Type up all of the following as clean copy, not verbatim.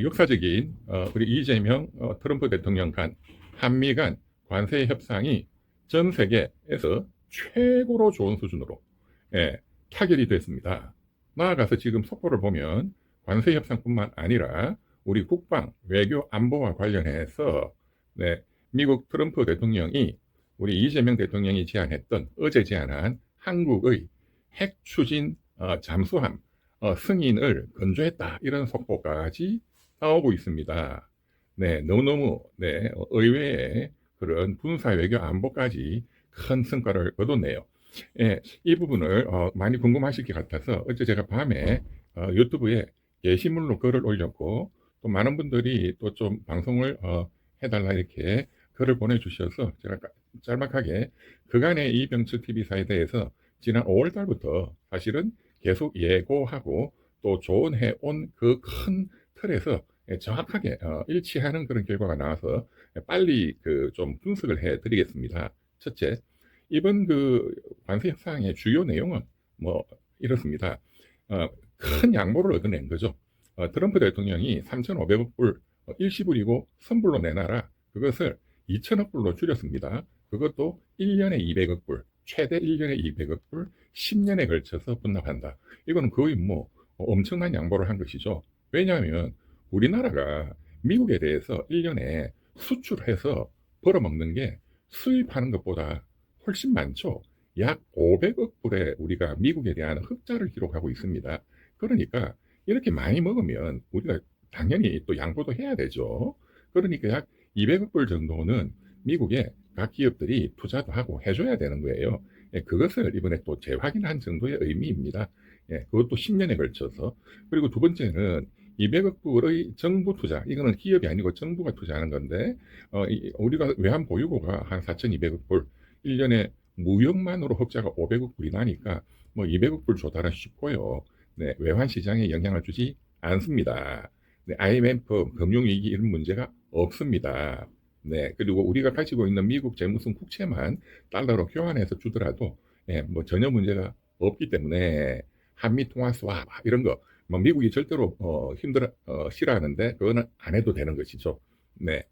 역사적인 우리 이재명 트럼프 대통령 간 한미 간 관세 협상이 전 세계에서 최고로 좋은 수준으로 예, 타결이 됐습니다. 나아가서 지금 속보를 보면 관세 협상뿐만 아니라 우리 국방, 외교, 안보와 관련해서 네, 미국 트럼프 대통령이 우리 이재명 대통령이 제안했던 어제 제안한 한국의 핵 추진 잠수함 승인을 건조했다 이런 속보까지 나오고 있습니다. 네, 너무너무 의외의 그런 군사 외교 안보까지 큰 성과를 거뒀네요. 예, 이 부분을 많이 궁금하실 것 같아서 어제 제가 밤에 유튜브에 게시물로 글을 올렸고 또 많은 분들이 또 좀 방송을 해달라 이렇게 글을 보내주셔서 제가 짤막하게 그간의 이병철 TV사에 대해서 지난 5월 달부터 사실은 계속 예고하고 또 조언해 온 그 큰 틀에서 정확하게 일치하는 그런 결과가 나와서 빨리 그 좀 분석을 해 드리겠습니다. 첫째, 이번 그 관세 협상의 주요 내용은 뭐 이렇습니다. 큰 양보를 얻어낸 거죠. 트럼프 대통령이 3,500억 불 일시불이고 선불로 내놔라. 그것을 2천억 불로 줄였습니다. 그것도 1년에 200억 불, 최대 1년에 200억 불, 10년에 걸쳐서 분납한다. 이거는 거의 뭐 엄청난 양보를 한 것이죠. 왜냐하면 우리나라가 미국에 대해서 1년에 수출해서 벌어먹는 게 수입하는 것보다 훨씬 많죠. 약 500억 불에 우리가 미국에 대한 흑자를 기록하고 있습니다. 그러니까 이렇게 많이 먹으면 우리가 당연히 또 양보도 해야 되죠. 그러니까 약 200억 불 정도는 미국에 각 기업들이 투자도 하고 해줘야 되는 거예요. 예, 그것을 이번에 또 재확인한 정도의 의미입니다. 예, 그것도 10년에 걸쳐서. 그리고 두 번째는 200억 불의 정부 투자, 이거는 기업이 아니고 정부가 투자하는 건데, 우리가 외환 보유고가 한 4,200억 불, 1년에 무역만으로 흑자가 500억 불이 나니까 뭐 200억 불 조달은 쉽고요. 네, 외환 시장에 영향을 주지 않습니다. 네, IMF 금융위기 이런 문제가 없습니다. 네, 그리고 우리가 가지고 있는 미국 재무성 국채만 달러로 교환해서 주더라도 예, 뭐 전혀 문제가 없기 때문에 한미 통화 스왑 이런 거 뭐 미국이 절대로 싫어하는데 그거는 안 해도 되는 것이죠. 네.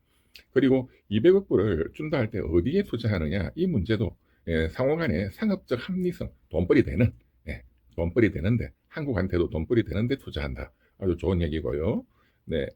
그리고 200억 불을 준다 할 때 어디에 투자하느냐 이 문제도 예, 상호간의 상업적 합리성 돈벌이 되는 예, 돈벌이 되는데 한국한테도 돈벌이 되는데 투자한다 아주 좋은 얘기고요. 네.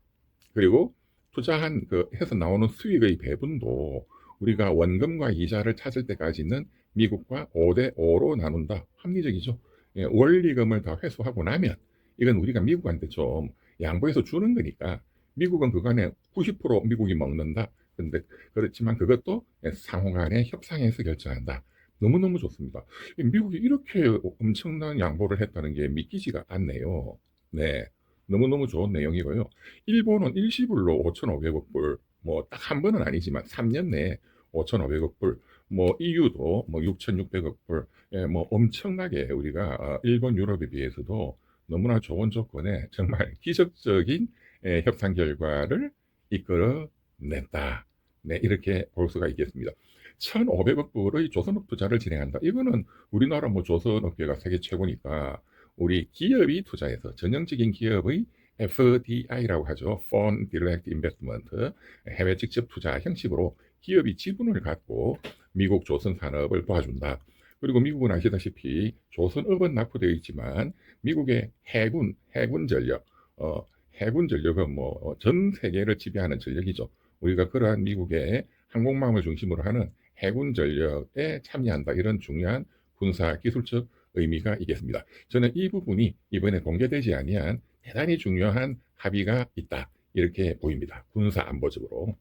그리고 투자한 그 해서 나오는 수익의 배분도 우리가 원금과 이자를 찾을 때까지는 미국과 5대 5로 나눈다. 합리적이죠. 예, 원리금을 다 회수하고 나면 이건 우리가 미국한테 좀 양보해서 주는 거니까 미국은 그간에 90% 미국이 먹는다. 근데 그렇지만 그것도 상호간에 협상해서 결정한다. 너무너무 좋습니다. 미국이 이렇게 엄청난 양보를 했다는 게 믿기지가 않네요. 네. 너무너무 좋은 내용이고요. 일본은 일시불로 5,500억 불, 뭐 딱 한 번은 아니지만 3년 내에 5,500억 불, 뭐 EU도 뭐 6,600억 불, 예, 뭐 엄청나게 우리가 일본, 유럽에 비해서도 너무나 좋은 조건에 정말 기적적인 협상 결과를 이끌어냈다. 네, 이렇게 볼 수가 있겠습니다. 1,500억 불의 조선업 투자를 진행한다. 이거는 우리나라 뭐 조선업계가 세계 최고니까 우리 기업이 투자해서 전형적인 기업의 FDI라고 하죠. Foreign Direct Investment, 해외 직접 투자 형식으로 기업이 지분을 갖고 미국 조선 산업을 도와준다. 그리고 미국은 아시다시피 조선업은 낙후되어 있지만 미국의 해군 전력, 해군 전력은 뭐 전 세계를 지배하는 전력이죠. 우리가 그러한 미국의 항공모함을 중심으로 하는 해군 전력에 참여한다. 이런 중요한 군사 기술적 의미가 있겠습니다. 저는 이 부분이 이번에 공개되지 아니한 대단히 중요한 합의가 있다. 이렇게 보입니다. 군사 안보적으로.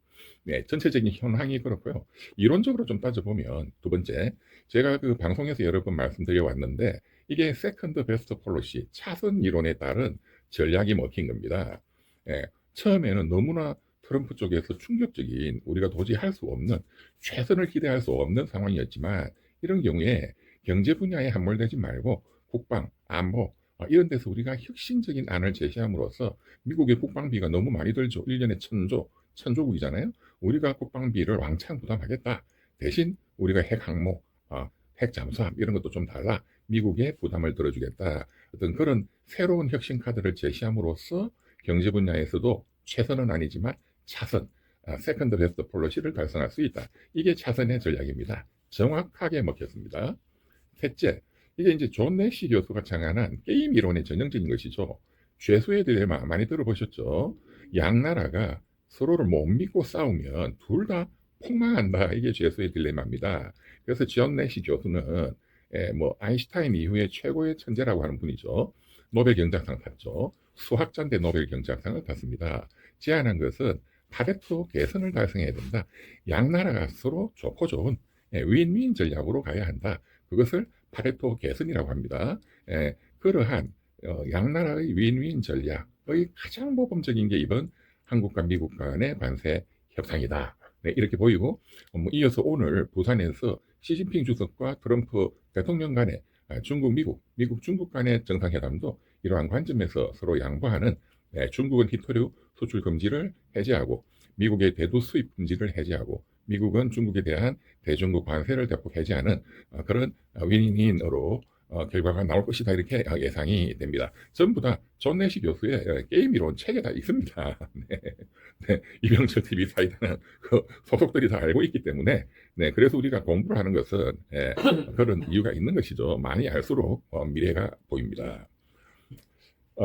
네, 전체적인 현황이 그렇고요. 이론적으로 좀 따져보면 두 번째, 제가 그 방송에서 여러 번 말씀드려 왔는데 이게 세컨드 베스트 폴리시, 차선 이론에 따른 전략이 먹힌 겁니다. 예, 처음에는 너무나 트럼프 쪽에서 충격적인 우리가 도저히 할 수 없는 최선을 기대할 수 없는 상황이었지만 이런 경우에 경제 분야에 함몰되지 말고 국방, 안보 이런 데서 우리가 혁신적인 안을 제시함으로써 미국의 국방비가 너무 많이 들죠. 1년에 천조국이잖아요. 우리가 국방비를 왕창 부담하겠다. 대신 우리가 핵 항모, 핵 잠수함 이런 것도 좀 달라. 미국의 부담을 들어주겠다. 어떤 그런 새로운 혁신 카드를 제시함으로써 경제 분야에서도 최선은 아니지만 차선, 세컨드 베스트 폴리시를 달성할 수 있다. 이게 차선의 전략입니다. 정확하게 먹혔습니다. 셋째, 이게 이제 존 내시 교수가 창안한 게임 이론의 전형적인 것이죠. 죄수의 딜레마 많이 들어보셨죠? 양 나라가 서로를 못 믿고 싸우면 둘 다 폭망한다. 이게 죄수의 딜레마입니다. 그래서 존 내시 교수는 뭐 아인슈타인 이후에 최고의 천재라고 하는 분이죠. 노벨 경제학상 탔죠. 수학자인데 노벨 경제학상을 탔습니다. 제안한 것은 파레토 개선을 달성해야 된다. 양 나라가 서로 좋고 좋은 윈윈 전략으로 가야 한다. 그것을 파레토 개선이라고 합니다. 그러한 양 나라의 윈윈 전략의 가장 모범적인 게 이번 한국과 미국 간의 관세 협상이다. 네, 이렇게 보이고 이어서 오늘 부산에서 시진핑 주석과 트럼프 대통령 간의 중국, 미국, 중국 간의 정상회담도 이러한 관점에서 서로 양보하는 중국은 히토류 수출 금지를 해제하고 미국의 대두 수입 금지를 해제하고 미국은 중국에 대한 대중국 관세를 대폭 해제하는 그런 윈윈으로 결과가 나올 것이다 이렇게 예상이 됩니다. 전부 다 존 내시 교수의 게임 이론 책에 다 있습니다. 네. 네. 이병철 TV 사이트는 그 소속들이 다 알고 있기 때문에 네. 그래서 우리가 공부를 하는 것은 그런 이유가 있는 것이죠. 많이 알수록 미래가 보입니다.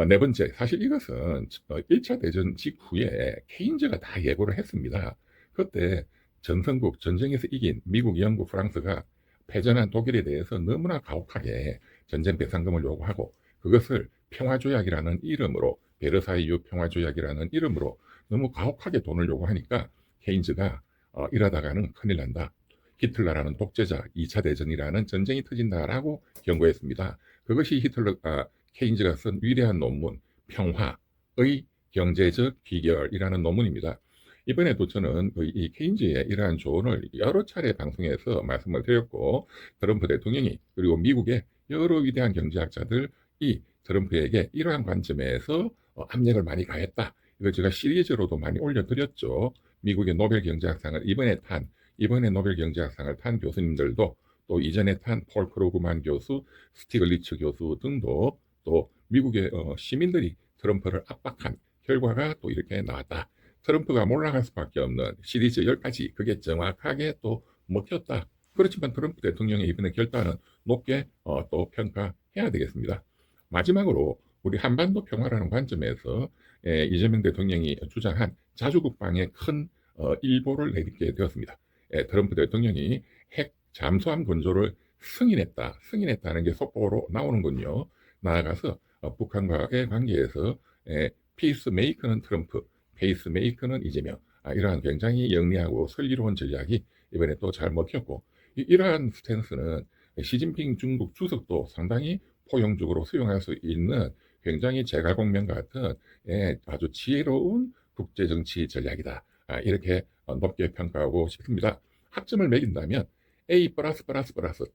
네 번째, 사실 이것은 1차 대전 직후에 케인즈가 다 예고를 했습니다. 그때 전성국 전쟁에서 이긴 미국, 영국, 프랑스가 패전한 독일에 대해서 너무나 가혹하게 전쟁 배상금을 요구하고 그것을 평화조약이라는 이름으로 베르사유 평화조약이라는 이름으로 너무 가혹하게 돈을 요구하니까 케인즈가 이러다가는 큰일 난다. 히틀러라는 독재자 2차 대전이라는 전쟁이 터진다라고 경고했습니다. 그것이 케인즈가 쓴 위대한 논문 평화의 경제적 비결이라는 논문입니다. 이번에도 저는 이 케인즈의 이러한 조언을 여러 차례 방송에서 말씀을 드렸고 트럼프 대통령이 그리고 미국의 여러 위대한 경제학자들이 트럼프에게 이러한 관점에서 압력을 많이 가했다. 이걸 제가 시리즈로도 많이 올려드렸죠. 미국의 노벨 경제학상을 이번에 노벨 경제학상을 탄 교수님들도 또 이전에 탄 폴 크루그만 교수, 스티글리츠 교수 등도 또 미국의 시민들이 트럼프를 압박한 결과가 또 이렇게 나왔다. 트럼프가 몰락할 수밖에 없는 시리즈 10가지 그게 정확하게 또 먹혔다. 그렇지만 트럼프 대통령의 이번에 결단은 높게 또 평가해야 되겠습니다. 마지막으로 우리 한반도 평화라는 관점에서 이재명 대통령이 주장한 자주국방에 큰 일보를 내딛게 되었습니다. 트럼프 대통령이 핵 잠수함 건조를 승인했다는 게 속보로 나오는군요. 나아가서 북한과의 관계에서 피스메이커는 트럼프, 페이스메이커는 이재명, 이러한 굉장히 영리하고 슬기로운 전략이 이번에 또 잘 먹혔고 이러한 스탠스는 시진핑 중국 주석도 상당히 포용적으로 수용할 수 있는 굉장히 제갈공명 같은 아주 지혜로운 국제정치 전략이다. 이렇게 높게 평가하고 싶습니다. 학점을 매긴다면 A+++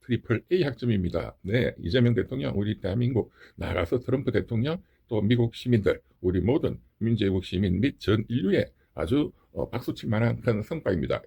트리플 A 학점입니다. 네, 이재명 대통령, 우리 대한민국 나가서 트럼프 대통령, 또 미국 시민들, 우리 모든 민주국 시민 및 전 인류에 아주 박수칠 만한 큰 성과입니다.